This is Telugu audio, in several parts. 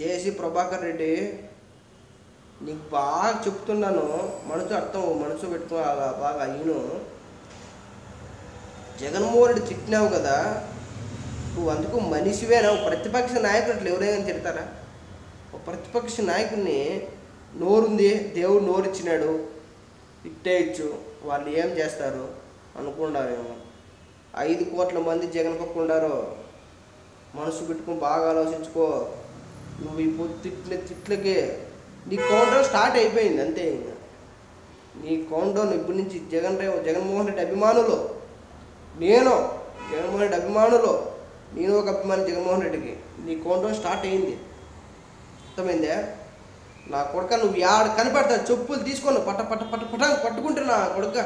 జేసీ ప్రభాకర్ రెడ్డి, నీకు బాగా చెప్తున్నాను, మనసు అర్థం మనసు పెట్టుకో బాగా. ఈయను జగన్మోహన్ రెడ్డి తిట్టినావు కదా, నువ్వు అందుకు మనిషివేనా? ప్రతిపక్ష నాయకుడు అట్లా ఎవరైనా తిడతారా? ఒక ప్రతిపక్ష నాయకుడిని నోరుంది, దేవుడు నోరు ఇచ్చినాడు, ఇట్టేయచ్చు, వాళ్ళు ఏం చేస్తారు అనుకున్నారేమో. 5 కోట్ల మంది జగన్ పక్క ఉండారు. మనసు పెట్టుకుని బాగా ఆలోచించుకో. నువ్వు ఇప్పుడు తిట్లకి నీ కౌంటర్ స్టార్ట్ అయిపోయింది అంతే. ఇంకా నీ కౌంటర్ ఇప్పటి నుంచి జగన్మోహన్ రెడ్డి అభిమానులు, నేను జగన్మోహన్ రెడ్డి అభిమానులు, నేను ఒక అభిమాని జగన్మోహన్ రెడ్డికి, నీ కౌంటర్ స్టార్ట్ అయింది. అర్థమైందే? నా కొడుక నువ్వు యాడ కనిపెడతా చెప్పులు తీసుకొని పట్టుకుంటే నా కొడుక,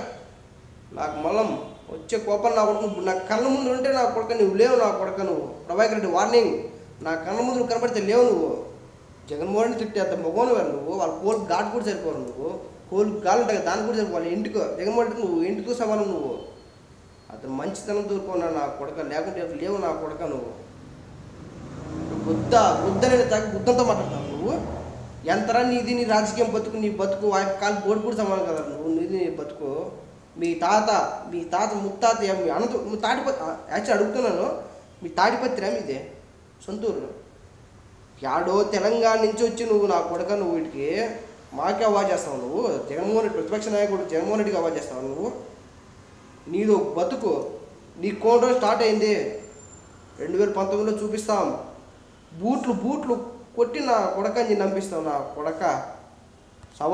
నాకు మళ్ళం వచ్చే కోపం నా కొడుకు నా కళ్ళ ముందు ఉంటే నా కొడుక నువ్వు లేవు. నా కొడుక నువ్వు ప్రభాకర్ రెడ్డి వార్నింగ్, నా కళ్ళ ముందు నువ్వు కనపడితే లేవు. నువ్వు జగన్మోహన్ రెడ్డి తిట్టే అంత మగోను వేరు నువ్వు. వాళ్ళ కోలు ఘాటు కూడా సరిపోరు. నువ్వు కోలు గాలు ఉంటాయి దానికి కూడా సరిపోవాలి. ఇంటికి జగన్మోహన్ రెడ్డి నువ్వు ఇంటికి సమానం. నువ్వు అతను మంచితనం దూరుకున్నా నా కొడుక, లేకుంటే లేవు నా కొడుక. నువ్వు గుద్దని తాకి గుద్దంతో మాట్లాడతావు నువ్వు. ఎంతరా నీది, నీ రాజకీయం బతుకు, నీ బతుకు కాలు బోర్డు కూడా సమానం కదా నువ్వు. నీది నీ బతుకు. మీ తాత ముత్తాత మీ అనంత తాటిపత్రి యాక్చువల్ అడుగుతున్నాను, మీ తాటిపత్రిరా మీదే సొంతూరు? యాడో తెలంగాణ నుంచి వచ్చి నువ్వు నా కొడుక నువ్వు వీటికి మాకే అవాజ్ చేస్తావు. నువ్వు జగన్మోహన్ రెడ్డి ప్రతిపక్ష నాయకుడు జగన్మోహన్ రెడ్డికి అవాజ్ చేస్తావు. నువ్వు నీదో బతుకు, నీ కౌంటర్ స్టార్ట్ అయింది. 2019లో చూపిస్తాం. బూట్లు కొట్టి నా కొడక నంపిస్తావు. నా కొడక